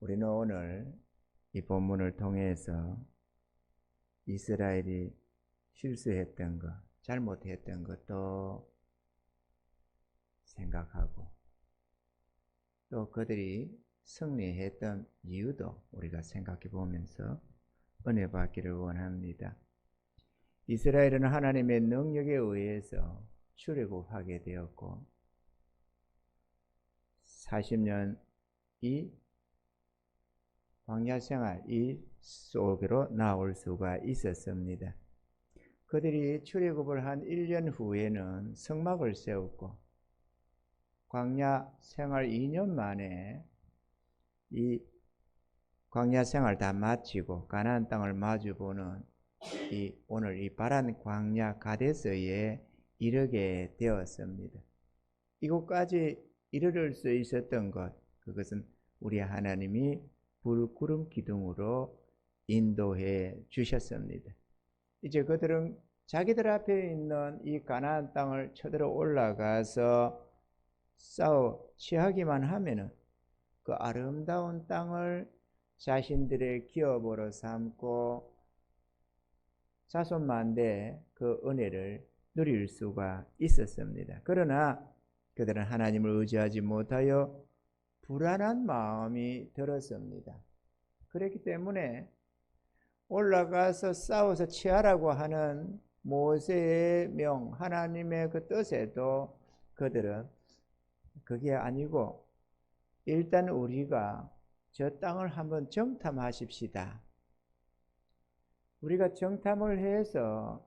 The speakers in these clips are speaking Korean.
우리는 오늘 이 본문을 통해서 이스라엘이 실수했던 것, 잘못했던 것도 생각하고 또 그들이 승리했던 이유도 우리가 생각해 보면서 은혜 받기를 원합니다. 이스라엘은 하나님의 능력에 의해서 출애굽하게 되었고 40년 이 광야 생활 이 속으로 나올 수가 있었습니다. 그들이 출애굽을 한 1년 후에는 성막을 세웠고 광야 생활 2년 만에 이 광야 생활 다 마치고 가나안 땅을 마주보는 오늘 이 바란 광야 가데스에 이르게 되었습니다. 이곳까지 이르를 수 있었던 것, 그것은 우리 하나님이 불, 구름, 기둥으로 인도해 주셨습니다. 이제 그들은 자기들 앞에 있는 이 가나안 땅을 쳐들어 올라가서 싸워 취하기만 하면은 그 아름다운 땅을 자신들의 기업으로 삼고 자손만대 그 은혜를 누릴 수가 있었습니다. 그러나 그들은 하나님을 의지하지 못하여 불안한 마음이 들었습니다. 그렇기 때문에 올라가서 싸워서 취하라고 하는 모세의 명, 하나님의 그 뜻에도 그들은 그게 아니고 일단 우리가 저 땅을 한번 정탐하십시다. 우리가 정탐을 해서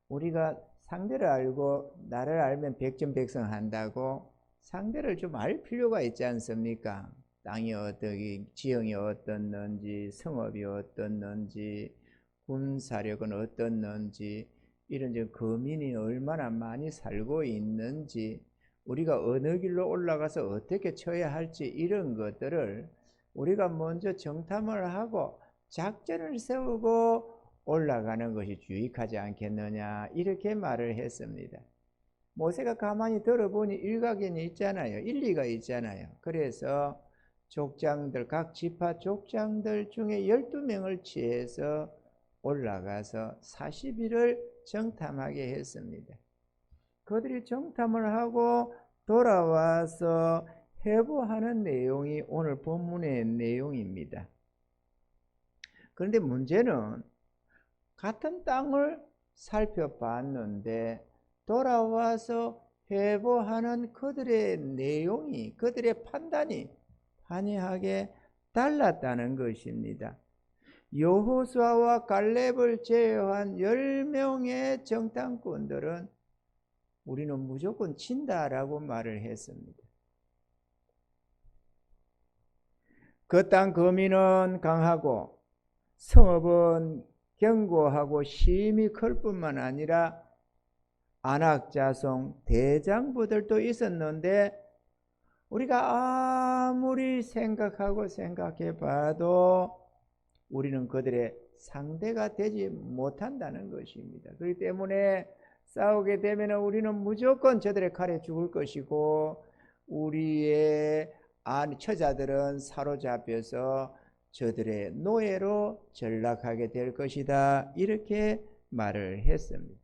우리가 상대를 알고 나를 알면 백전백승한다고 상대를 좀 알 필요가 있지 않습니까? 땅이 어떻게, 지형이 어떻는지, 성읍이 어떻는지, 군사력은 어떻는지, 이런 거민이 얼마나 많이 살고 있는지, 우리가 어느 길로 올라가서 어떻게 쳐야 할지 이런 것들을 우리가 먼저 정탐을 하고 작전을 세우고 올라가는 것이 유익하지 않겠느냐, 이렇게 말을 했습니다. 모세가 가만히 들어보니 일각견이 있잖아요. 일리가 있잖아요. 그래서 족장들, 각 지파 족장들 중에 12명을 취해서 올라가서 40일을 정탐하게 했습니다. 그들이 정탐을 하고 돌아와서 회고하는 내용이 오늘 본문의 내용입니다. 그런데 문제는 같은 땅을 살펴봤는데 돌아와서 회고하는 그들의 내용이, 그들의 판단이 환희하게 달랐다는 것입니다. 여호수아와 갈렙을 제외한 10명의 정탐꾼들은 우리는 무조건 친다라고 말을 했습니다. 그 땅 거민은 강하고 성읍은 견고하고 심히 클 뿐만 아니라 안악자손 대장부들도 있었는데 우리가 아무리 생각하고 생각해 봐도 우리는 그들의 상대가 되지 못한다는 것입니다. 그렇기 때문에 싸우게 되면 우리는 무조건 저들의 칼에 죽을 것이고 우리의 처자들은 사로잡혀서 저들의 노예로 전락하게 될 것이다, 이렇게 말을 했습니다.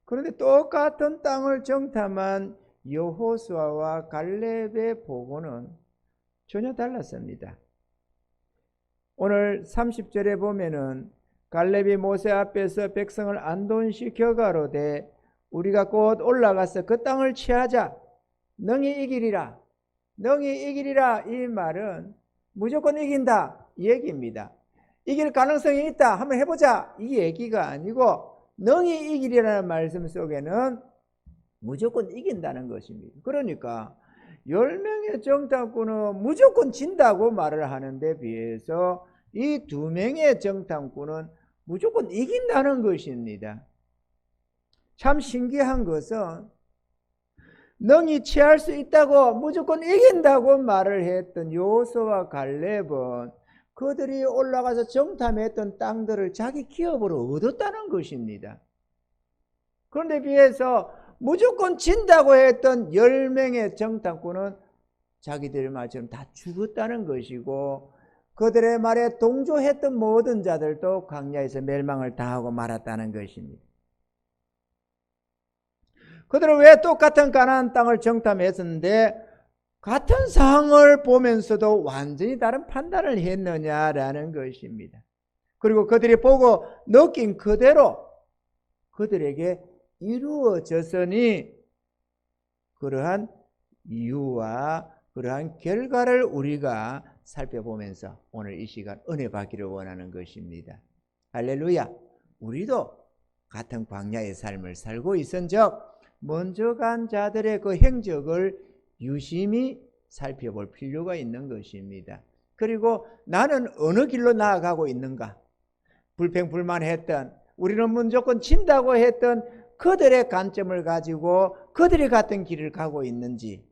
그런데 똑같은 땅을 정탐한 여호수아와 갈렙의 보고는 전혀 달랐습니다. 오늘 30절에 보면은 갈렙이 모세 앞에서 백성을 안돈시켜 가로되 우리가 곧 올라가서 그 땅을 취하자. 능히 이기리라. 능히 이기리라. 이 말은 무조건 이긴다 이 얘기입니다. 이길 가능성이 있다, 한번 해보자, 이 얘기가 아니고 능히 이기리라는 말씀 속에는 무조건 이긴다는 것입니다. 그러니까 10명의 정탐꾼은 무조건 진다고 말을 하는데 비해서 이 2명의 정탐꾼은 무조건 이긴다는 것입니다. 참 신기한 것은 능히 취할 수 있다고 무조건 이긴다고 말을 했던 여호수아와 갈렙은 그들이 올라가서 정탐했던 땅들을 자기 기업으로 얻었다는 것입니다. 그런데 비해서 무조건 진다고 했던 10명의 정탐꾼은 자기들의 말처럼 다 죽었다는 것이고, 그들의 말에 동조했던 모든 자들도 광야에서 멸망을 당하고 말았다는 것입니다. 그들은 왜 똑같은 가나안 땅을 정탐했었는데 같은 상황을 보면서도 완전히 다른 판단을 했느냐라는 것입니다. 그리고 그들이 보고 느낀 그대로 그들에게 이루어졌으니, 그러한 이유와 그러한 결과를 우리가 살펴보면서 오늘 이 시간 은혜 받기를 원하는 것입니다. 할렐루야. 우리도 같은 광야의 삶을 살고 있은즉 먼저 간 자들의 그 행적을 유심히 살펴볼 필요가 있는 것입니다. 그리고 나는 어느 길로 나아가고 있는가? 불평불만했던, 우리는 무조건 진다고 했던 그들의 관점을 가지고 그들이 같은 길을 가고 있는지,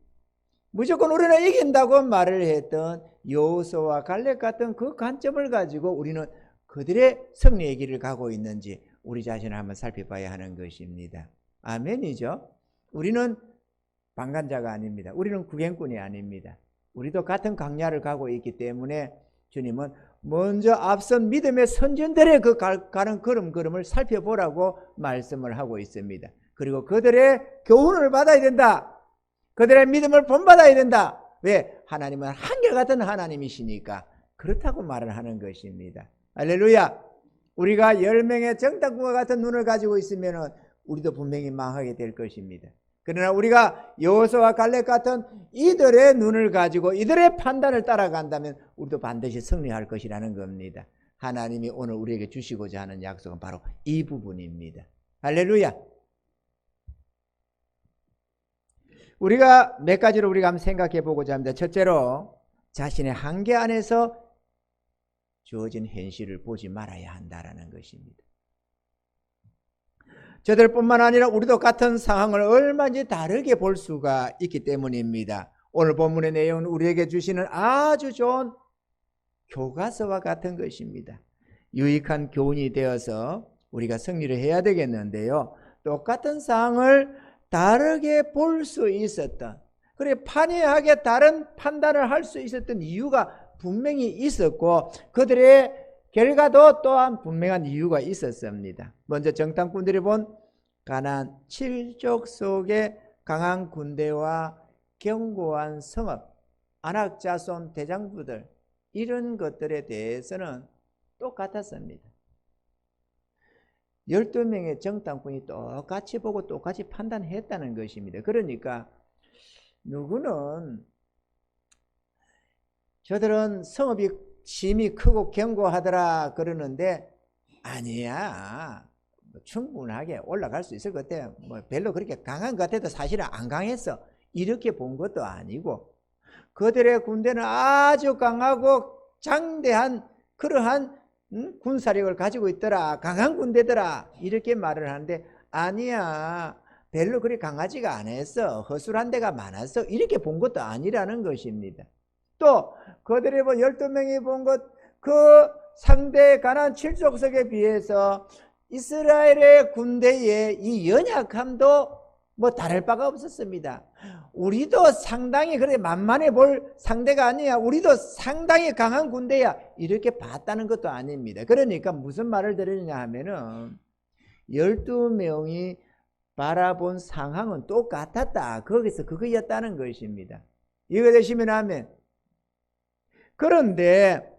무조건 우리는 이긴다고 말을 했던 여호수아와 갈렙 같은 그 관점을 가지고 우리는 그들의 승리의 길을 가고 있는지 우리 자신을 한번 살펴봐야 하는 것입니다. 아멘이죠. 우리는 방관자가 아닙니다. 우리는 구경꾼이 아닙니다. 우리도 같은 광야를 가고 있기 때문에 주님은 먼저 앞선 믿음의 선전들의 그 가는 걸음걸음을 살펴보라고 말씀을 하고 있습니다. 그리고 그들의 교훈을 받아야 된다. 그들의 믿음을 본받아야 된다. 왜? 하나님은 한결같은 하나님이시니까 그렇다고 말을 하는 것입니다. 할렐루야. 우리가 10명의 정탐꾼과 같은 눈을 가지고 있으면 우리도 분명히 망하게 될 것입니다. 그러나 우리가 여호수아와 갈렙 같은 이들의 눈을 가지고 이들의 판단을 따라간다면 우리도 반드시 승리할 것이라는 겁니다. 하나님이 오늘 우리에게 주시고자 하는 약속은 바로 이 부분입니다. 할렐루야. 우리가 몇 가지로 우리가 한번 생각해 보고자 합니다. 첫째로, 자신의 한계 안에서 주어진 현실을 보지 말아야 한다는 것입니다. 저들뿐만 아니라 우리도 같은 상황을 얼마든지 다르게 볼 수가 있기 때문입니다. 오늘 본문의 내용은 우리에게 주시는 아주 좋은 교과서와 같은 것입니다. 유익한 교훈이 되어서 우리가 승리를 해야 되겠는데요. 똑같은 상황을 다르게 볼 수 있었던, 그래 판이하게 다른 판단을 할 수 있었던 이유가 분명히 있었고 그들의 결과도 또한 분명한 이유가 있었습니다. 먼저 정탐꾼들이 본 가나안 7족 속의 강한 군대와 견고한 성읍, 아낙 자손 대장부들, 이런 것들에 대해서는 똑같았습니다. 12명의 정탐꾼이 똑같이 보고 똑같이 판단했다는 것입니다. 그러니까 누구는 저들은 성읍이 심히 크고 견고하더라 그러는데, 아니야, 충분하게 올라갈 수 있을 것 같아. 별로 그렇게 강한 것 같아도 사실은 안 강했어, 이렇게 본 것도 아니고, 그들의 군대는 아주 강하고 장대한 그러한 군사력을 가지고 있더라, 강한 군대더라, 이렇게 말을 하는데, 아니야, 별로 그리 강하지가 않았어, 허술한 데가 많았어, 이렇게 본 것도 아니라는 것입니다. 또 그들이 12명이 본 것, 그 상대 가나안 7족속에 비해서 이스라엘의 군대의 이 연약함도 다를 바가 없었습니다. 우리도 상당히 그래 만만해 볼 상대가 아니야, 우리도 상당히 강한 군대야, 이렇게 봤다는 것도 아닙니다. 그러니까 무슨 말을 드리느냐 하면은 12명이 바라본 상황은 똑같았다, 거기서 그거였다는 것입니다. 이해되시면 아멘. 그런데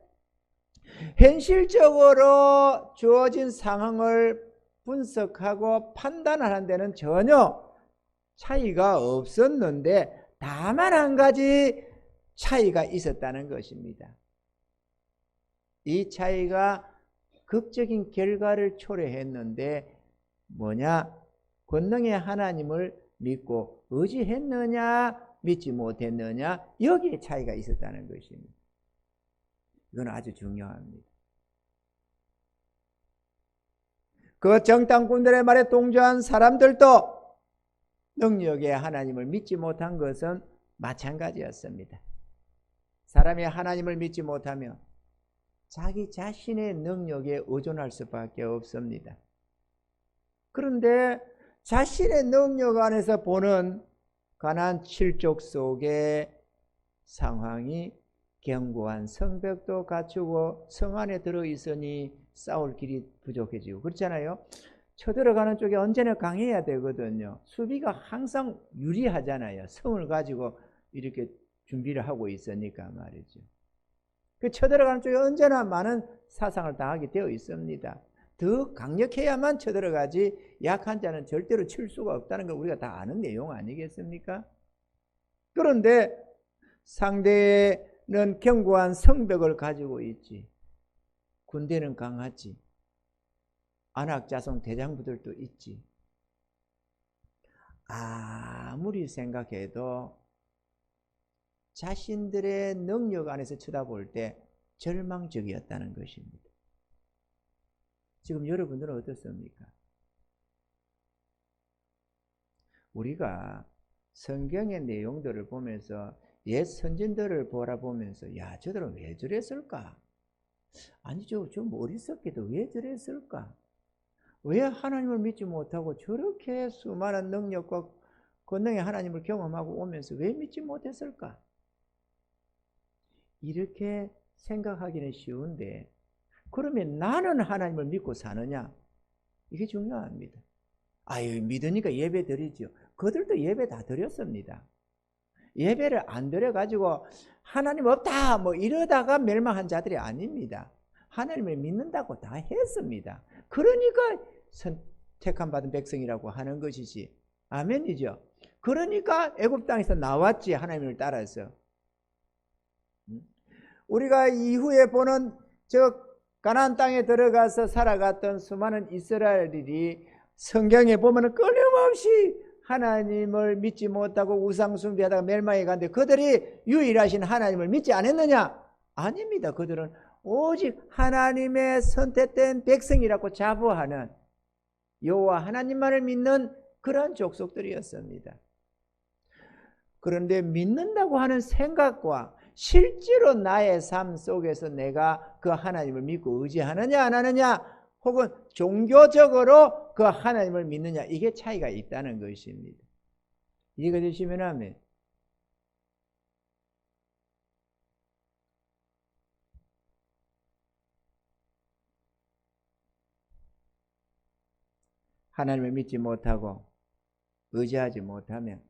현실적으로 주어진 상황을 분석하고 판단하는 데는 전혀 차이가 없었는데, 다만 한 가지 차이가 있었다는 것입니다. 이 차이가 극적인 결과를 초래했는데 뭐냐? 권능의 하나님을 믿고 의지했느냐, 믿지 못했느냐, 여기에 차이가 있었다는 것입니다. 이건 아주 중요합니다. 그 정탐꾼들의 말에 동조한 사람들도 능력의 하나님을 믿지 못한 것은 마찬가지였습니다. 사람이 하나님을 믿지 못하면 자기 자신의 능력에 의존할 수밖에 없습니다. 그런데 자신의 능력 안에서 보는 가나안 7족 속의 상황이 견고한 성벽도 갖추고 성 안에 들어있으니 싸울 길이 부족해지고 그렇잖아요. 쳐들어가는 쪽이 언제나 강해야 되거든요. 수비가 항상 유리하잖아요. 성을 가지고 이렇게 준비를 하고 있으니까 말이죠. 그 쳐들어가는 쪽에 언제나 많은 사상을 당하게 되어 있습니다. 더 강력해야만 쳐들어가지 약한 자는 절대로 칠 수가 없다는 걸 우리가 다 아는 내용 아니겠습니까? 그런데 상대는 견고한 성벽을 가지고 있지. 군대는 강하지. 안악자손 대장부들도 있지. 아무리 생각해도 자신들의 능력 안에서 쳐다볼 때 절망적이었다는 것입니다. 지금 여러분들은 어떻습니까? 우리가 성경의 내용들을 보면서 옛 선진들을 바라보면서 야, 저들은 왜 저랬을까? 아니, 저 어리석게도 왜 저랬을까? 왜 하나님을 믿지 못하고 저렇게 수많은 능력과 권능의 하나님을 경험하고 오면서 왜 믿지 못했을까? 이렇게 생각하기는 쉬운데 그러면 나는 하나님을 믿고 사느냐? 이게 중요합니다. 아유, 믿으니까 예배 드리죠. 그들도 예배 다 드렸습니다. 예배를 안 드려가지고 하나님 없다 뭐 이러다가 멸망한 자들이 아닙니다. 하나님을 믿는다고 다 했습니다. 그러니까 선택한 받은 백성이라고 하는 것이지. 아멘이죠. 그러니까 애굽 땅에서 나왔지, 하나님을 따라서. 우리가 이후에 보는 저 가나안 땅에 들어가서 살아갔던 수많은 이스라엘인이 성경에 보면 끊임없이 하나님을 믿지 못하고 우상 숭배하다가 멸망해 갔는데 그들이 유일하신 하나님을 믿지 않았느냐? 아닙니다. 그들은 오직 하나님의 선택된 백성이라고 자부하는 여호와 하나님만을 믿는 그런 족속들이었습니다. 그런데 믿는다고 하는 생각과 실제로 나의 삶 속에서 내가 그 하나님을 믿고 의지하느냐 안 하느냐, 혹은 종교적으로 그 하나님을 믿느냐, 이게 차이가 있다는 것입니다. 이해가 되시면 아멘. 하나님을 믿지 못하고 의지하지 못하면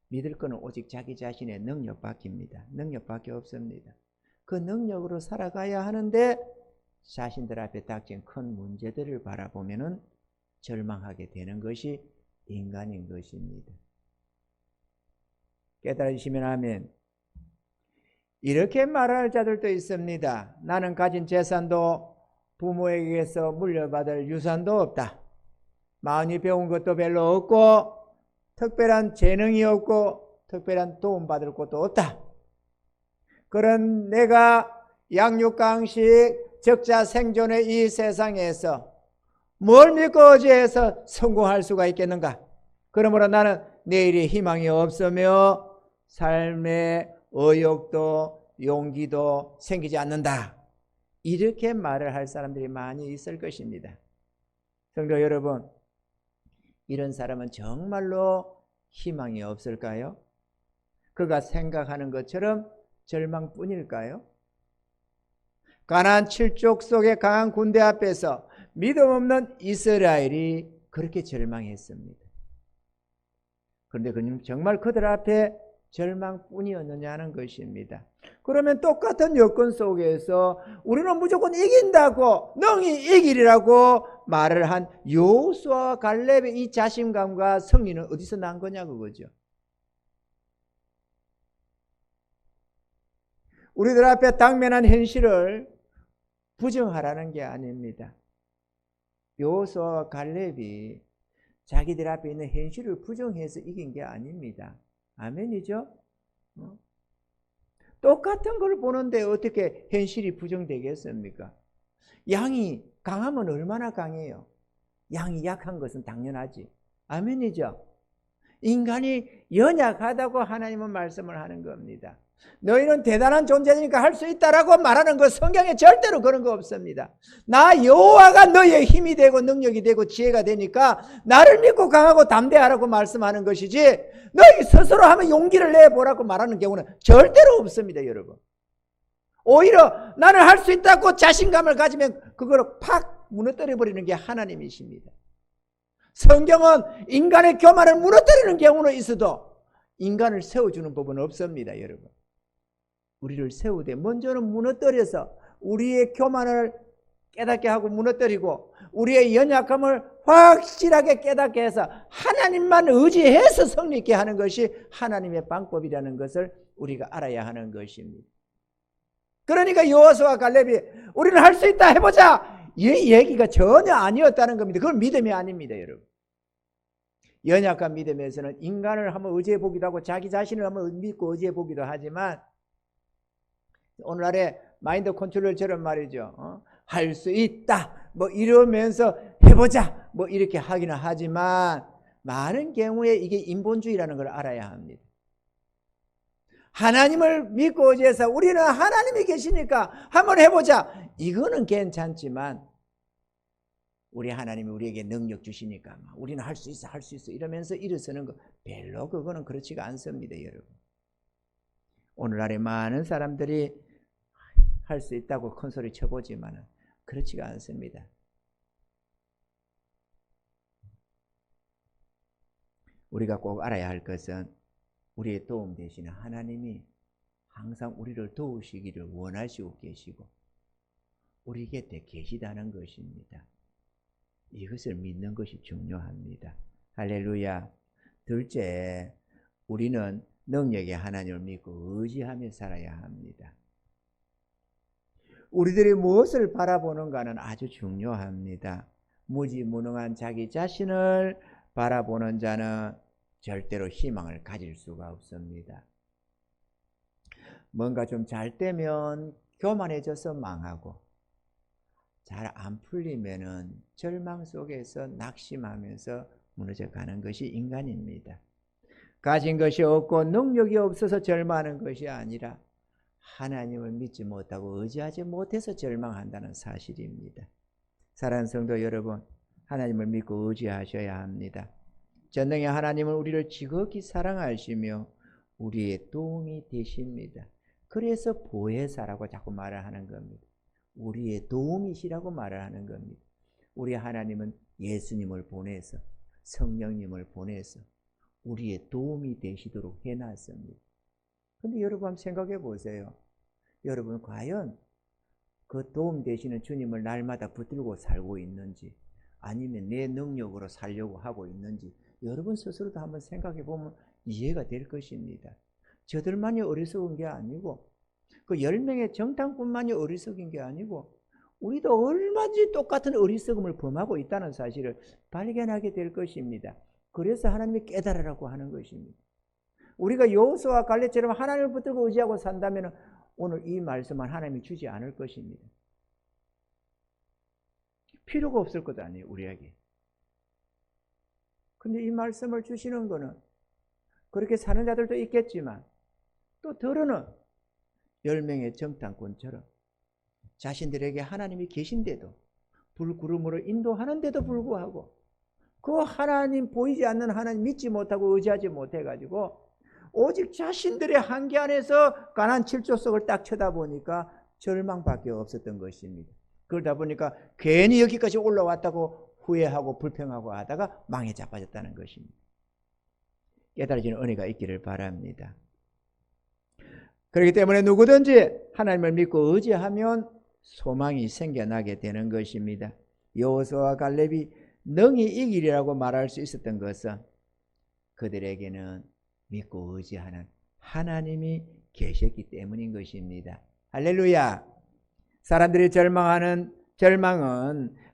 믿을 것은 오직 자기 자신의 능력밖입니다. 능력밖에 없습니다. 그 능력으로 살아가야 하는데 자신들 앞에 닥친 큰 문제들을 바라보면은 절망하게 되는 것이 인간인 것입니다. 깨달으시면 아멘. 이렇게 말할 자들도 있습니다. 나는 가진 재산도 부모에게서 물려받을 유산도 없다. 마흔이 배운 것도 별로 없고 특별한 재능이 없고 특별한 도움받을 것도 없다. 그런 내가 양육강식 적자 생존의 이 세상에서 뭘 믿고 어찌해서 성공할 수가 있겠는가? 그러므로 나는 내일의 희망이 없으며 삶의 의욕도 용기도 생기지 않는다. 이렇게 말을 할 사람들이 많이 있을 것입니다. 성도 여러분, 이런 사람은 정말로 희망이 없을까요? 그가 생각하는 것처럼 절망뿐일까요? 가나안 7족 속의 강한 군대 앞에서 믿음 없는 이스라엘이 그렇게 절망했습니다. 그런데 그는 정말 그들 앞에 절망뿐이었느냐는 것입니다. 그러면 똑같은 여건 속에서 우리는 무조건 이긴다고, 능히 이기리라고 말을 한 여호수아와 갈렙의 이 자신감과 승리는 어디서 난 거냐 그거죠. 우리들 앞에 당면한 현실을 부정하라는 게 아닙니다. 여호수아와 갈렙이 자기들 앞에 있는 현실을 부정해서 이긴 게 아닙니다. 아멘이죠? 똑같은 걸 보는데 어떻게 현실이 부정되겠습니까? 양이 강하면 얼마나 강해요? 양이 약한 것은 당연하지. 아멘이죠? 인간이 연약하다고 하나님은 말씀을 하는 겁니다. 너희는 대단한 존재니까 할 수 있다라고 말하는 거 성경에 절대로 그런 거 없습니다. 나 여호와가 너희의 힘이 되고 능력이 되고 지혜가 되니까 나를 믿고 강하고 담대하라고 말씀하는 것이지 너희 스스로 하면 용기를 내보라고 말하는 경우는 절대로 없습니다, 여러분. 오히려 나는 할 수 있다고 자신감을 가지면 그걸 팍 무너뜨려버리는 게 하나님이십니다. 성경은 인간의 교만을 무너뜨리는 경우는 있어도 인간을 세워주는 법은 없습니다, 여러분. 우리를 세우되 먼저는 무너뜨려서 우리의 교만을 깨닫게 하고 무너뜨리고 우리의 연약함을 확실하게 깨닫게 해서 하나님만 의지해서 성립케 하는 것이 하나님의 방법이라는 것을 우리가 알아야 하는 것입니다. 그러니까 여호수아와 갈렙이 우리는 할 수 있다 해보자 이 얘기가 전혀 아니었다는 겁니다. 그건 믿음이 아닙니다, 여러분. 연약한 믿음에서는 인간을 한번 의지해 보기도 하고 자기 자신을 한번 믿고 의지해 보기도 하지만 오늘날의 마인드 컨트롤처럼 말이죠. 할 수 있다 뭐 이러면서 해보자 뭐 이렇게 하기는 하지만 많은 경우에 이게 인본주의라는 걸 알아야 합니다. 하나님을 믿고 의지해서 우리는 하나님이 계시니까 한번 해보자 이거는 괜찮지만 우리 하나님이 우리에게 능력 주시니까 우리는 할 수 있어 할 수 있어 이러면서 일어서는 거 별로 그거는 그렇지가 않습니다, 여러분. 오늘날에 많은 사람들이 할 수 있다고 큰 소리 쳐보지만 그렇지가 않습니다. 우리가 꼭 알아야 할 것은 우리의 도움 되시는 하나님이 항상 우리를 도우시기를 원하시고 계시고 우리 곁에 계시다는 것입니다. 이것을 믿는 것이 중요합니다. 할렐루야. 둘째, 우리는 능력의 하나님을 믿고 의지하며 살아야 합니다. 우리들이 무엇을 바라보는가는 아주 중요합니다. 무지무능한 자기 자신을 바라보는 자는 절대로 희망을 가질 수가 없습니다. 뭔가 좀 잘 되면 교만해져서 망하고 잘 안 풀리면은 절망 속에서 낙심하면서 무너져 가는 것이 인간입니다. 가진 것이 없고 능력이 없어서 절망하는 것이 아니라 하나님을 믿지 못하고 의지하지 못해서 절망한다는 사실입니다. 사랑하는 성도 여러분, 하나님을 믿고 의지하셔야 합니다. 전능의 하나님은 우리를 지극히 사랑하시며 우리의 도움이 되십니다. 그래서 보혜사라고 자꾸 말을 하는 겁니다. 우리의 도움이시라고 말을 하는 겁니다. 우리 하나님은 예수님을 보내서 성령님을 보내서 우리의 도움이 되시도록 해놨습니다. 그런데 여러분 한번 생각해 보세요. 여러분 과연 그 도움 되시는 주님을 날마다 붙들고 살고 있는지 아니면 내 능력으로 살려고 하고 있는지 여러분 스스로도 한번 생각해 보면 이해가 될 것입니다. 저들만이 어리석은 게 아니고 그 10명의 정탐꾼만이 어리석은 게 아니고 우리도 얼마든지 똑같은 어리석음을 범하고 있다는 사실을 발견하게 될 것입니다. 그래서 하나님이 깨달으라고 하는 것입니다. 우리가 여호수아와 갈렙처럼 하나님을 붙들고 의지하고 산다면 오늘 이 말씀은 하나님이 주지 않을 것입니다. 필요가 없을 것 아니에요, 우리에게. 근데 이 말씀을 주시는 거는 그렇게 사는 자들도 있겠지만 또 더러는 10명의 정탐꾼처럼 자신들에게 하나님이 계신데도 불구름으로 인도하는데도 불구하고 그 하나님 보이지 않는 하나님 믿지 못하고 의지하지 못해가지고 오직 자신들의 한계 안에서 가나안 7족속을 딱 쳐다보니까 절망밖에 없었던 것입니다. 그러다 보니까 괜히 여기까지 올라왔다고 후회하고 불평하고 하다가 망에 자빠졌다는 것입니다. 깨달아지는 은혜가 있기를 바랍니다. 그렇기 때문에 누구든지 하나님을 믿고 의지하면 소망이 생겨나게 되는 것입니다. 여호수아와 갈렙이 능히 이기리라고 말할 수 있었던 것은 그들에게는 믿고 의지하는 하나님이 계셨기 때문인 것입니다. 할렐루야. 사람들이 절망은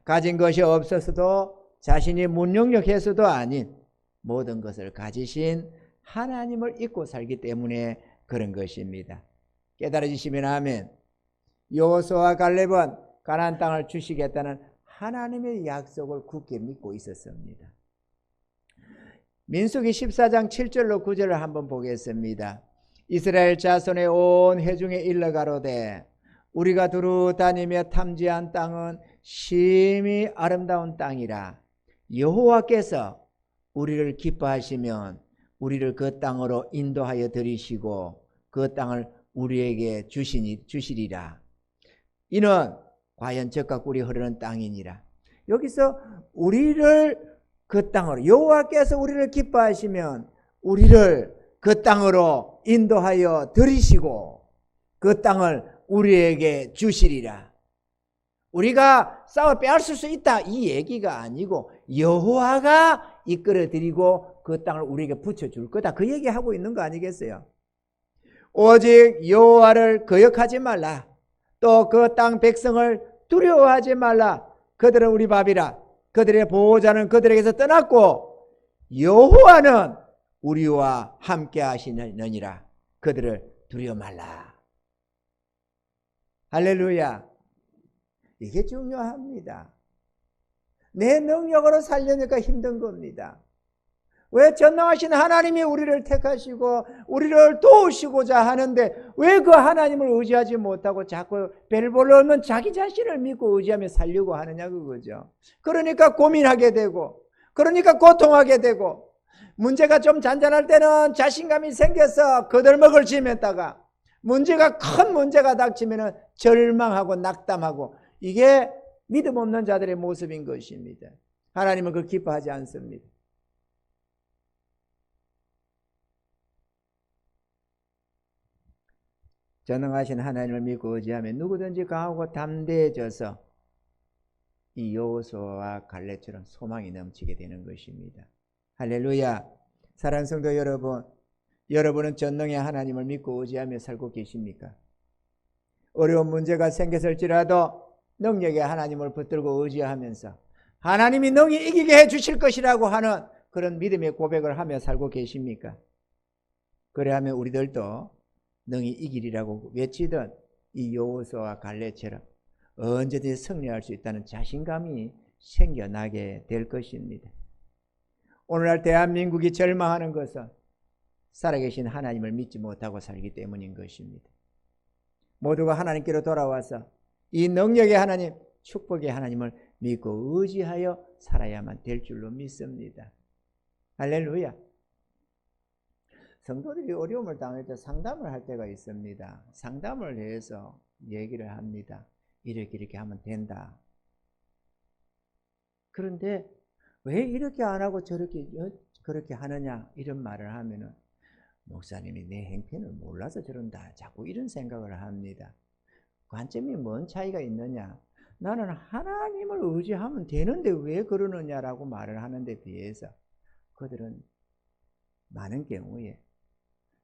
가진 것이 없어서도 자신이 무능력해서도 아닌 모든 것을 가지신 하나님을 잊고 살기 때문에 그런 것입니다. 깨달아지시면 아멘. 여호수아와 갈렙은 가나안 땅을 주시겠다는 하나님의 약속을 굳게 믿고 있었습니다. 민수기 14장 7절로 9절을 한번 보겠습니다. 이스라엘 자손의 온 회중에 일러가로되 우리가 두루 다니며 탐지한 땅은 심히 아름다운 땅이라. 여호와께서 우리를 기뻐하시면 우리를 그 땅으로 인도하여 들이시고 그 땅을 우리에게 주시리라. 이는 과연 젖과 꿀이 흐르는 땅이니라. 여기서 우리를 그 땅으로, 여호와께서 우리를 기뻐하시면 우리를 그 땅으로 인도하여 들이시고 그 땅을 우리에게 주시리라. 우리가 싸워 빼앗을 수 있다 이 얘기가 아니고 여호와가 이끌어드리고 그 땅을 우리에게 붙여줄 거다 그 얘기하고 있는 거 아니겠어요? 오직 여호와를 거역하지 말라. 또 그 땅 백성을 두려워하지 말라. 그들은 우리 밥이라. 그들의 보호자는 그들에게서 떠났고 여호와는 우리와 함께 하시느니라. 그들을 두려워 말라. 할렐루야. 이게 중요합니다. 내 능력으로 살려니까 힘든 겁니다. 왜 전능하신 하나님이 우리를 택하시고 우리를 도우시고자 하는데 왜 그 하나님을 의지하지 못하고 자꾸 벨볼로 오면 자기 자신을 믿고 의지하며 살려고 하느냐 그거죠. 그러니까 고민하게 되고 그러니까 고통하게 되고 문제가 좀 잔잔할 때는 자신감이 생겨서 거들먹을 지면다가 문제가 큰 문제가 닥치면 절망하고 낙담하고 이게 믿음 없는 자들의 모습인 것입니다. 하나님은 그걸 기뻐하지 않습니다. 전능하신 하나님을 믿고 의지하면 누구든지 강하고 담대해져서 이 여호수아와 갈렙처럼 소망이 넘치게 되는 것입니다. 할렐루야. 사랑하는 성도 여러분, 여러분은 전능의 하나님을 믿고 의지하며 살고 계십니까? 어려운 문제가 생겼을지라도 능력의 하나님을 붙들고 의지하면서 하나님이 능히 이기게 해주실 것이라고 하는 그런 믿음의 고백을 하며 살고 계십니까? 그래야면 우리들도 능히 이기리라고 외치던 이 여호수아와 갈렙처럼 언제든지 승리할 수 있다는 자신감이 생겨나게 될 것입니다. 오늘날 대한민국이 절망하는 것은 살아계신 하나님을 믿지 못하고 살기 때문인 것입니다. 모두가 하나님께로 돌아와서 이 능력의 하나님, 축복의 하나님을 믿고 의지하여 살아야만 될 줄로 믿습니다. 할렐루야. 성도들이 어려움을 당할 때 상담을 할 때가 있습니다. 상담을 해서 얘기를 합니다. 이렇게 하면 된다. 그런데 왜 이렇게 안 하고 그렇게 하느냐 이런 말을 하면은 목사님이 내 행편을 몰라서 저런다. 자꾸 이런 생각을 합니다. 관점이 뭔 차이가 있느냐? 나는 하나님을 의지하면 되는데 왜 그러느냐라고 말을 하는데 비해서 그들은 많은 경우에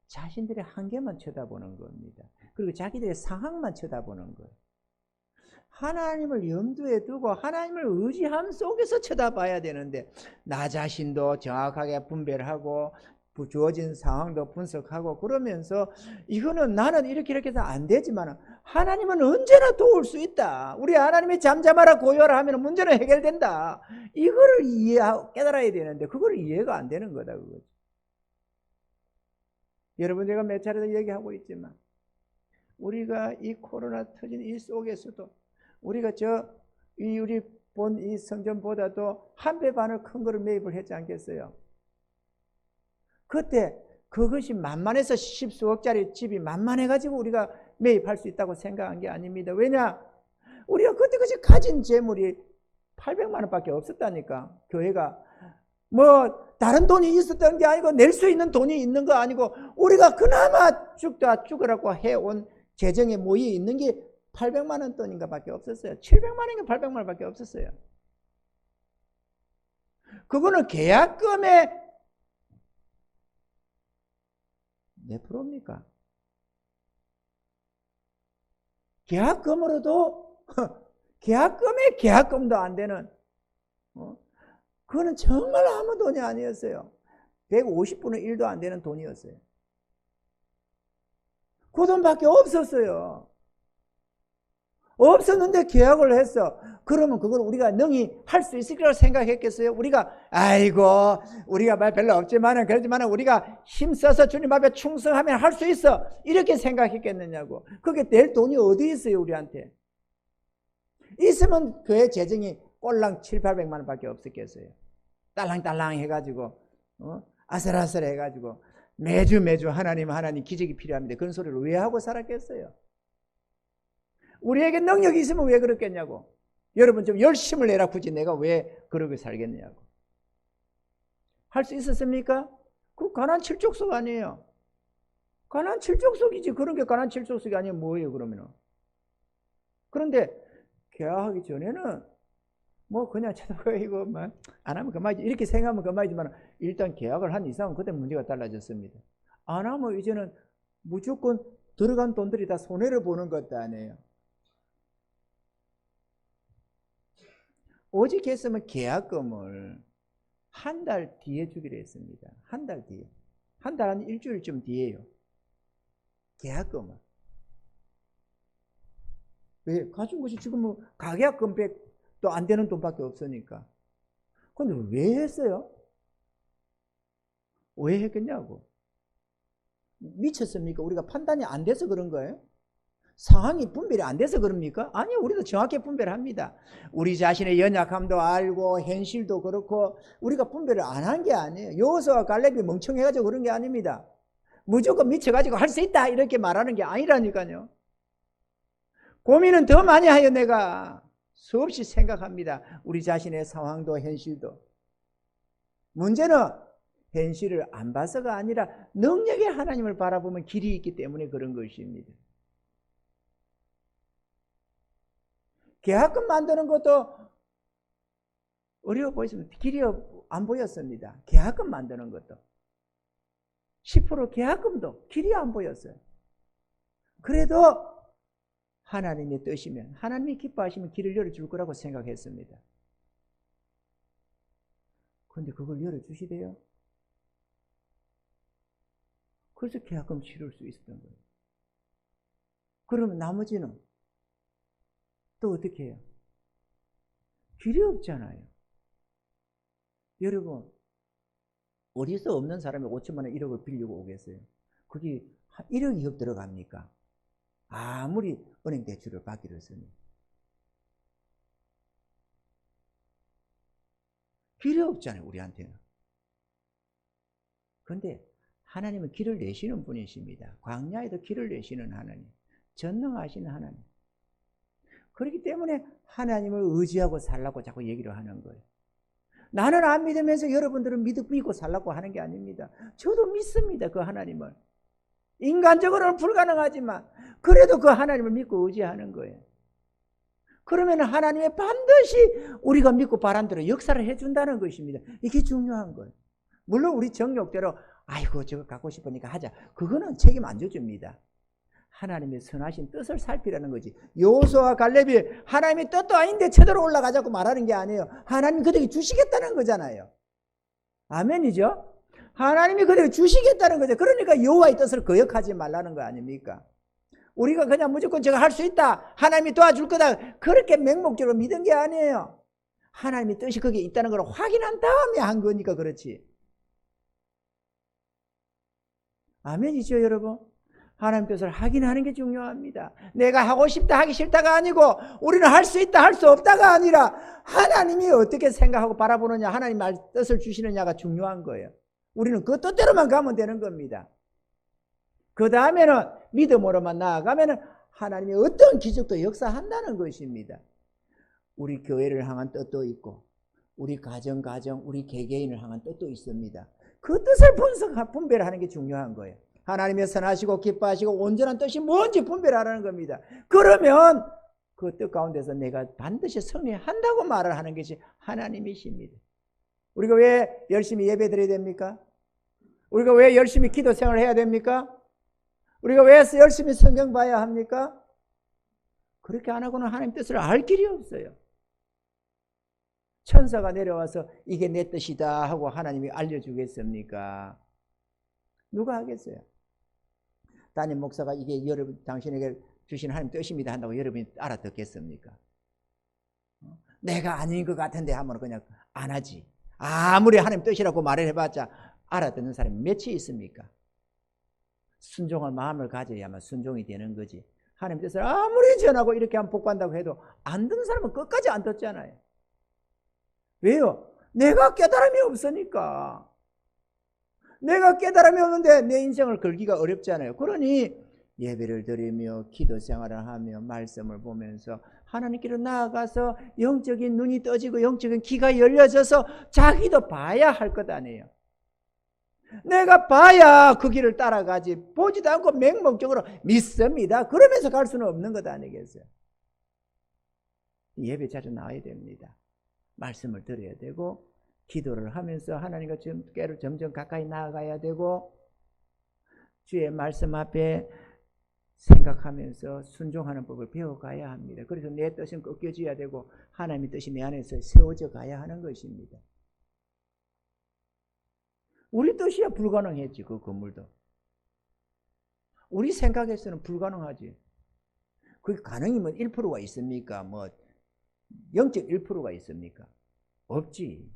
자신들의 한계만 쳐다보는 겁니다. 그리고 자기들의 상황만 쳐다보는 거예요. 하나님을 염두에 두고 하나님을 의지함 속에서 쳐다봐야 되는데 나 자신도 정확하게 분별하고 주어진 상황도 분석하고 그러면서 이거는 나는 이렇게 해서 안 되지만 하나님은 언제나 도울 수 있다. 우리 하나님이 잠잠하라 고요하라 하면 문제는 해결된다. 이거를 이해하고 깨달아야 되는데 그걸 이해가 안 되는 거다 그거죠. 여러분 제가 몇 차례도 얘기하고 있지만 우리가 이 코로나 터진 이 속에서도 우리가 우리 본 이 성전보다도 한 배 반을 큰 거를 매입을 했지 않겠어요? 그때 그것이 만만해서 십수억짜리 집이 만만해가지고 우리가 매입할 수 있다고 생각한 게 아닙니다. 왜냐? 우리가 그때 그것이 가진 재물이 800만 원밖에 없었다니까. 교회가 뭐 다른 돈이 있었던 게 아니고 낼 수 있는 돈이 있는 거 아니고 우리가 그나마 죽으라고 해온 재정에 모여 있는 게 800만 원 돈인가 밖에 없었어요. 700만 원인가 800만 원 밖에 없었어요. 그거는 계약금의 몇 프로입니까? 계약금으로도 계약금의 계약금도 안 되는 그거는 정말 아무 돈이 아니었어요. 150분의 1도 안 되는 돈이었어요. 그 돈밖에 없었어요. 없었는데 계약을 했어. 그러면 그걸 우리가 능히 할 수 있을 거라고 생각했겠어요? 우리가 아이고 우리가 말 별로 없지만은 그렇지만은 우리가 힘써서 주님 앞에 충성하면 할 수 있어 이렇게 생각했겠느냐고. 그게 낼 돈이 어디 있어요 우리한테. 있으면 교회 재정이 꼴랑 700~800만 원밖에 없었겠어요. 딸랑딸랑 해가지고 아슬아슬 해가지고 매주 하나님 기적이 필요합니다. 그런 소리를 왜 하고 살았겠어요? 우리에게 능력이 있으면 왜 그렇겠냐고. 여러분 좀 열심을 내라. 굳이 내가 왜 그러고 살겠냐고. 할 수 있었습니까? 그 가난 칠족속 아니에요. 가난 칠족속이지. 그런 게 가난 칠족속이 아니면 뭐예요 그러면은. 그런데 계약하기 전에는 뭐 그냥 쳐다보고 이거 막 안 하면 그만이지 이렇게 생각하면 그만이지만 일단 계약을 한 이상은 그때 문제가 달라졌습니다. 안 하면 이제는 무조건 들어간 돈들이 다 손해를 보는 것도 아니에요. 오직 했으면 계약금을 한 달 뒤에 주기로 했습니다. 한 달 뒤에. 한 달 한 일주일쯤 뒤에요. 계약금을. 왜? 가진 것이 지금 뭐 가계약 금액도 안 되는 돈밖에 없으니까. 근데 왜 했어요? 왜 했겠냐고. 미쳤습니까? 우리가 판단이 안 돼서 그런 거예요? 상황이 분별이 안 돼서 그럽니까? 아니요, 우리도 정확히 분별합니다. 우리 자신의 연약함도 알고 현실도 그렇고 우리가 분별을 안 한 게 아니에요. 여호수아와 갈렙이 멍청해가지고 그런 게 아닙니다. 무조건 미쳐가지고 할 수 있다 이렇게 말하는 게 아니라니까요. 고민은 더 많이 하여 내가 수없이 생각합니다. 우리 자신의 상황도 현실도. 문제는 현실을 안 봐서가 아니라 능력의 하나님을 바라보면 길이 있기 때문에 그런 것입니다. 계약금 만드는 것도 어려워 보였습니다. 길이 안 보였습니다. 계약금 만드는 것도 10% 계약금도 길이 안 보였어요. 그래도 하나님의 뜻이면 하나님이 기뻐하시면 길을 열어줄 거라고 생각했습니다. 그런데 그걸 열어주시대요. 그래서 계약금 치를 수 있었던 거예요. 그러면 나머지는 또 어떻게 해요? 길이 없잖아요. 여러분 어디서 없는 사람이 5천만 원 1억을 빌리고 오겠어요? 그게 1억 2억 들어갑니까? 아무리 은행 대출을 받기로 했으니. 길이 없잖아요 우리한테는. 그런데 하나님은 길을 내시는 분이십니다. 광야에도 길을 내시는 하나님, 전능하신 하나님. 그렇기 때문에 하나님을 의지하고 살라고 자꾸 얘기를 하는 거예요. 나는 안 믿으면서 여러분들은 믿고 살라고 하는 게 아닙니다. 저도 믿습니다 그 하나님을. 인간적으로는 불가능하지만 그래도 그 하나님을 믿고 의지하는 거예요. 그러면 하나님의 반드시 우리가 믿고 바란 대로 역사를 해준다는 것입니다. 이게 중요한 거예요. 물론 우리 정욕대로 아이고 저거 갖고 싶으니까 하자. 그거는 책임 안 져줍니다. 하나님의 선하신 뜻을 살피라는 거지. 여호수아와 갈렙이 하나님의 뜻도 아닌데 제대로 올라가자고 말하는 게 아니에요. 하나님이 그들에게 주시겠다는 거잖아요. 아멘이죠? 하나님이 그들에게 주시겠다는 거죠. 그러니까 여호와의 뜻을 거역하지 말라는 거 아닙니까? 우리가 그냥 무조건 제가 할 수 있다, 하나님이 도와줄 거다, 그렇게 맹목적으로 믿은 게 아니에요. 하나님의 뜻이 거기에 있다는 걸 확인한 다음에 한 거니까 그렇지. 아멘이죠 여러분? 하나님 뜻을 확인하는 게 중요합니다. 내가 하고 싶다 하기 싫다가 아니고 우리는 할 수 있다 할 수 없다가 아니라 하나님이 어떻게 생각하고 바라보느냐, 하나님 말 뜻을 주시느냐가 중요한 거예요. 우리는 그 뜻대로만 가면 되는 겁니다. 그 다음에는 믿음으로만 나아가면 하나님이 어떤 기적도 역사한다는 것입니다. 우리 교회를 향한 뜻도 있고 우리 가정, 우리 개개인을 향한 뜻도 있습니다. 그 뜻을 분별하는 게 중요한 거예요. 하나님의 선하시고 기뻐하시고 온전한 뜻이 뭔지 분별하라는 겁니다. 그러면 그 뜻 가운데서 내가 반드시 승리한다고 말을 하는 것이 하나님이십니다. 우리가 왜 열심히 예배 드려야 됩니까? 우리가 왜 열심히 기도 생활을 해야 됩니까? 우리가 왜 열심히 성경 봐야 합니까? 그렇게 안 하고는 하나님 뜻을 알 길이 없어요. 천사가 내려와서 이게 내 뜻이다 하고 하나님이 알려주겠습니까? 누가 하겠어요? 담임 목사가 이게 여러분 당신에게 주신 하나님 뜻입니다 한다고 여러분이 알아듣겠습니까? 내가 아닌 것 같은데 하면 그냥 안 하지. 아무리 하나님 뜻이라고 말을 해봤자 알아듣는 사람이 몇이 있습니까? 순종할 마음을 가져야만 순종이 되는 거지. 하나님 뜻을 아무리 전하고 이렇게 하면 복받는다고 해도 안 듣는 사람은 끝까지 안 듣잖아요. 왜요? 내가 깨달음이 없으니까. 내가 깨달음이 없는데 내 인생을 걸기가 어렵잖아요. 그러니 예배를 드리며 기도 생활을 하며 말씀을 보면서 하나님께로 나아가서 영적인 눈이 떠지고 영적인 귀가 열려져서 자기도 봐야 할 것 아니에요. 내가 봐야 그 길을 따라가지 보지도 않고 맹목적으로 믿습니다. 그러면서 갈 수는 없는 것 아니겠어요? 예배 자주 나와야 됩니다. 말씀을 드려야 되고 기도를 하면서 하나님과 점점 가까이 나아가야 되고 주의 말씀 앞에 생각하면서 순종하는 법을 배워가야 합니다. 그래서 내 뜻은 꺾여져야 되고 하나님의 뜻이 내 안에서 세워져 가야 하는 것입니다. 우리 뜻이야 불가능했지. 그 건물도 우리 생각에서는 불가능하지. 그게 가능이면 1%가 있습니까? 뭐 0.1%가 있습니까? 없지.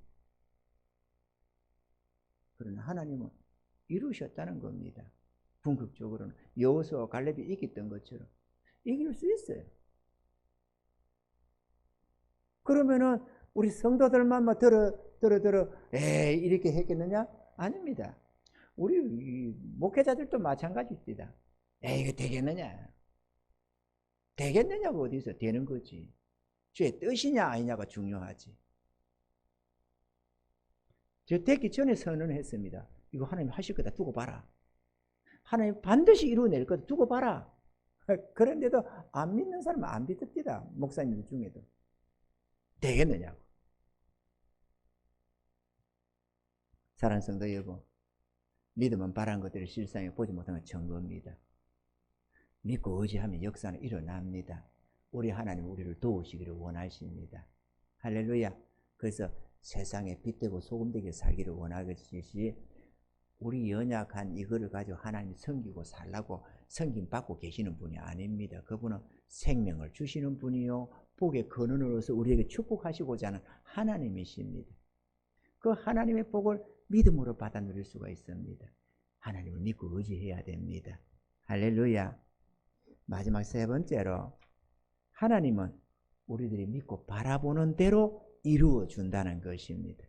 그러나 하나님은 이루셨다는 겁니다. 궁극적으로는 여호수아와 갈렙이 이겼던 것처럼 이길 수 있어요. 그러면은 우리 성도들만 들어 이렇게 했겠느냐? 아닙니다. 우리 목회자들도 마찬가지입니다. 이거 되겠느냐? 되겠느냐고 어디서 되는 거지. 주의 뜻이냐 아니냐가 중요하지. 저 되기 전에 선언했습니다. 이거 하나님 하실 거다 두고 봐라. 하나님 반드시 이루어낼 거다 두고 봐라. 그런데도 안 믿는 사람은 안 믿습니다. 목사님들 중에도. 되겠느냐고. 사랑하는 성도 여러분, 믿음은 바란 것들을 실상에 보지 못하는 증거입니다. 믿고 의지하면 역사는 일어납니다. 우리 하나님 우리를 도우시기를 원하십니다. 할렐루야. 그래서 세상에 빛되고 소금되게 살기를 원하듯이 우리 연약한 이거를 가지고 하나님 섬기고 살라고 섬김받고 계시는 분이 아닙니다. 그분은 생명을 주시는 분이요 복의 근원으로서 우리에게 축복하시고자 하는 하나님이십니다. 그 하나님의 복을 믿음으로 받아 누릴 수가 있습니다. 하나님을 믿고 의지해야 됩니다. 할렐루야. 마지막 세 번째로 하나님은 우리들이 믿고 바라보는 대로 이루어 준다는 것입니다.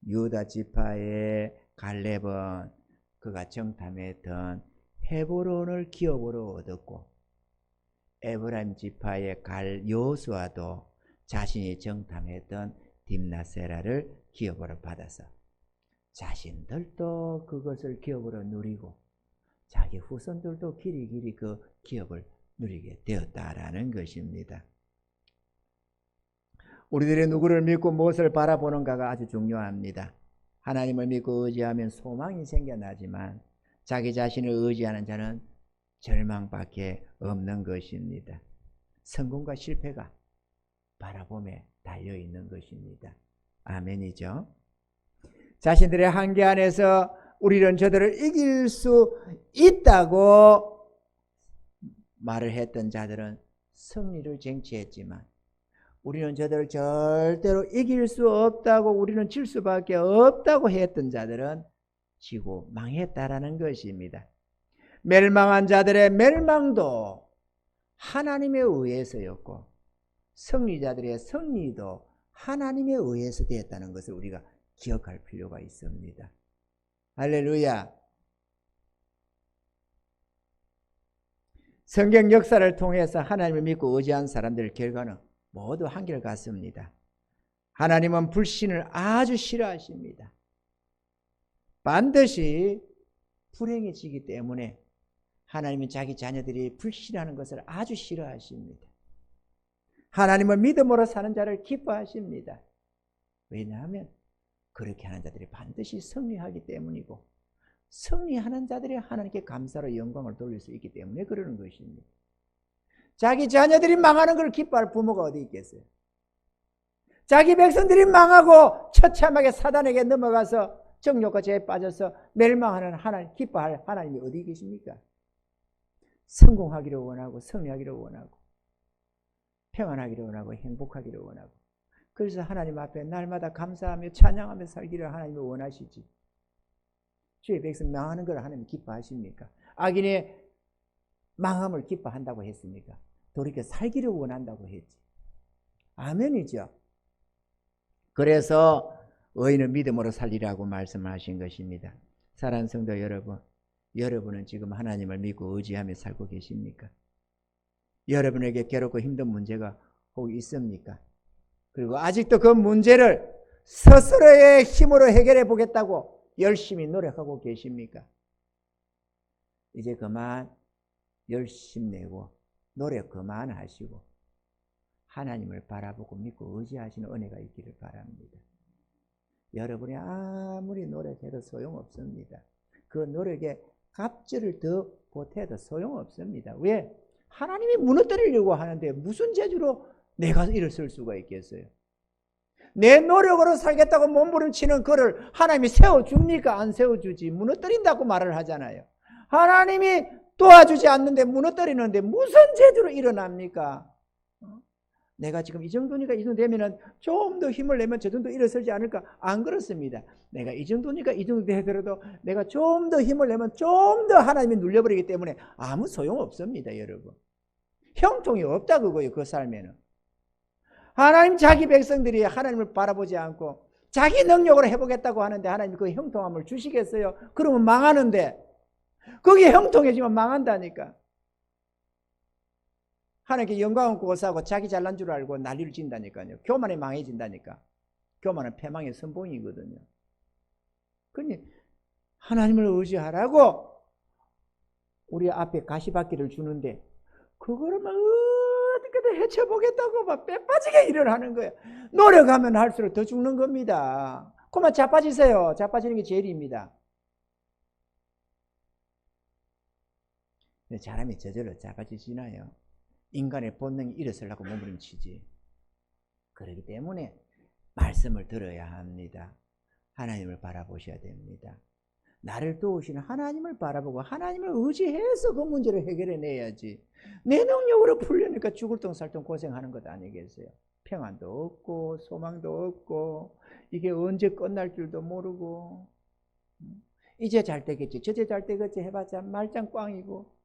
유다 지파의 갈렙은 그가 정탐했던 헤브론을 기업으로 얻었고 에브라임 지파의 여호수아도 자신이 정탐했던 딥나세라를 기업으로 받아서 자신들도 그것을 기업으로 누리고 자기 후손들도 길이 그 기업을 누리게 되었다라는 것입니다. 우리들이 누구를 믿고 무엇을 바라보는가가 아주 중요합니다. 하나님을 믿고 의지하면 소망이 생겨나지만 자기 자신을 의지하는 자는 절망밖에 없는 것입니다. 성공과 실패가 바라봄에 달려있는 것입니다. 아멘이죠. 자신들의 한계 안에서 우리는 저들을 이길 수 있다고 말을 했던 자들은 승리를 쟁취했지만 우리는 저들을 절대로 이길 수 없다고 우리는 질 수밖에 없다고 했던 자들은 지고 망했다라는 것입니다. 멸망한 자들의 멸망도 하나님에 의해서였고 승리자들의 승리도 하나님에 의해서 되었다는 것을 우리가 기억할 필요가 있습니다. 할렐루야. 성경 역사를 통해서 하나님을 믿고 의지한 사람들의 결과는 모두 한결같습니다. 하나님은 불신을 아주 싫어하십니다. 반드시 불행해지기 때문에 하나님은 자기 자녀들이 불신하는 것을 아주 싫어하십니다. 하나님은 믿음으로 사는 자를 기뻐하십니다. 왜냐하면 그렇게 하는 자들이 반드시 승리하기 때문이고 승리하는 자들이 하나님께 감사로 영광을 돌릴 수 있기 때문에 그러는 것입니다. 자기 자녀들이 망하는 걸 기뻐할 부모가 어디 있겠어요? 자기 백성들이 망하고 처참하게 사단에게 넘어가서 정욕과 죄에 빠져서 멸망하는 하나님, 기뻐할 하나님이 어디 계십니까? 성공하기를 원하고 승리하기를 원하고 평안하기를 원하고 행복하기를 원하고, 그래서 하나님 앞에 날마다 감사하며 찬양하며 살기를 하나님이 원하시지. 주의 백성 망하는 걸 하나님이 기뻐하십니까? 악인의 망함을 기뻐한다고 했습니까? 돌이켜 살기를 원한다고 했지. 아멘이죠. 그래서 의인은 믿음으로 살리라고 말씀하신 것입니다. 사랑하는 성도 여러분, 여러분은 지금 하나님을 믿고 의지하며 살고 계십니까? 여러분에게 괴롭고 힘든 문제가 혹 있습니까? 그리고 아직도 그 문제를 스스로의 힘으로 해결해 보겠다고 열심히 노력하고 계십니까? 이제 그만 열심 내고 노력 그만하시고 하나님을 바라보고 믿고 의지하시는 은혜가 있기를 바랍니다. 여러분이 아무리 노력해도 소용없습니다. 그 노력에 갑절을 더 보태도 소용없습니다. 왜? 하나님이 무너뜨리려고 하는데 무슨 재주로 내가 일어설 수가 있겠어요? 내 노력으로 살겠다고 몸부림치는 그를 하나님이 세워줍니까? 안 세워주지. 무너뜨린다고 말을 하잖아요. 하나님이 도와주지 않는데 무너뜨리는데 무슨 재주로 일어납니까? 내가 지금 이 정도니까 이 정도 되면은 좀 더 힘을 내면 저 정도 일어서지 않을까? 안 그렇습니다. 내가 이 정도니까 이 정도 되더라도 내가 좀 더 힘을 내면 좀 더 하나님이 눌려버리기 때문에 아무 소용 없습니다, 여러분. 형통이 없다 그거예요, 그 삶에는. 하나님 자기 백성들이 하나님을 바라보지 않고 자기 능력으로 해보겠다고 하는데 하나님이 그 형통함을 주시겠어요? 그러면 망하는데, 거기에 형통해지면 망한다니까. 하나님께 영광을 고사하고 자기 잘난 줄 알고 난리를 진다니까요. 교만에 망해진다니까. 교만은 패망의 선봉이거든요. 그러니 하나님을 의지하라고 우리 앞에 가시밭길을 주는데 그거를 막 어떻게든 헤쳐보겠다고 막 빼빠지게 일을 하는 거예요. 노력하면 할수록 더 죽는 겁니다. 그만 자빠지세요. 자빠지는 게 제일입니다. 사람이 저절로 자빠지시나요? 인간의 본능이 일어서려고 몸부림치지. 그렇기 때문에 말씀을 들어야 합니다. 하나님을 바라보셔야 됩니다. 나를 도우시는 하나님을 바라보고 하나님을 의지해서 그 문제를 해결해내야지. 내 능력으로 풀려니까 죽을 똥 살 똥 고생하는 것 아니겠어요? 평안도 없고 소망도 없고 이게 언제 끝날 줄도 모르고 이제 잘 되겠지 저제 잘 되겠지 해봤자 말짱 꽝이고,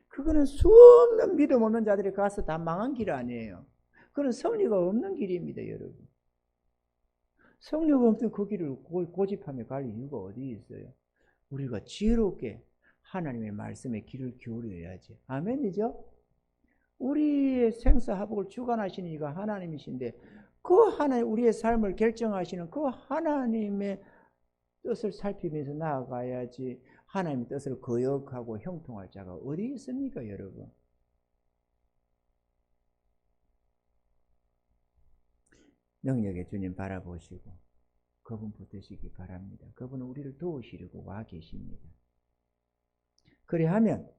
그거는 수없는 믿음 없는 자들이 가서 다 망한 길 아니에요. 그건 성리가 없는 길입니다, 여러분. 성리가 없는 그 길을 고집하며 갈 이유가 어디 있어요? 우리가 지혜롭게 하나님의 말씀에 귀를 기울여야지. 아멘이죠? 우리의 생사화복을 주관하시는 이가 하나님이신데 그 하나님, 우리의 삶을 결정하시는 그 하나님의 뜻을 살피면서 나아가야지. 하나님의 뜻을 거역하고 형통할 자가 어디 있습니까, 여러분? 능력의 주님 바라보시고 그분 붙드시기 바랍니다. 그분은 우리를 도우시려고 와 계십니다. 그리하면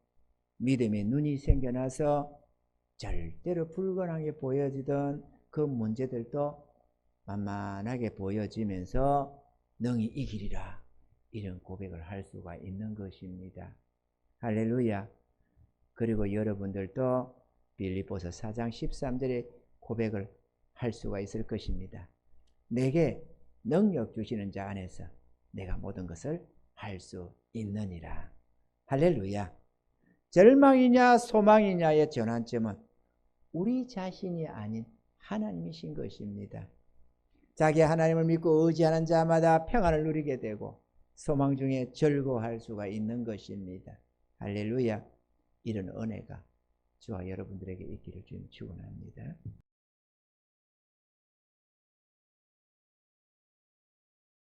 믿음의 눈이 생겨나서 절대로 불가능하게 보여지던 그 문제들도 만만하게 보여지면서 능히 이기리라, 이런 고백을 할 수가 있는 것입니다. 할렐루야. 그리고 여러분들도 빌립보서 4장 13절의 고백을 할 수가 있을 것입니다. 내게 능력 주시는 자 안에서 내가 모든 것을 할 수 있느니라. 할렐루야. 절망이냐 소망이냐의 전환점은 우리 자신이 아닌 하나님이신 것입니다. 자기 하나님을 믿고 의지하는 자마다 평안을 누리게 되고 소망 중에 즐거워할 수가 있는 것입니다. 할렐루야. 이런 은혜가 저와 여러분들에게 있기를 주님 축원합니다.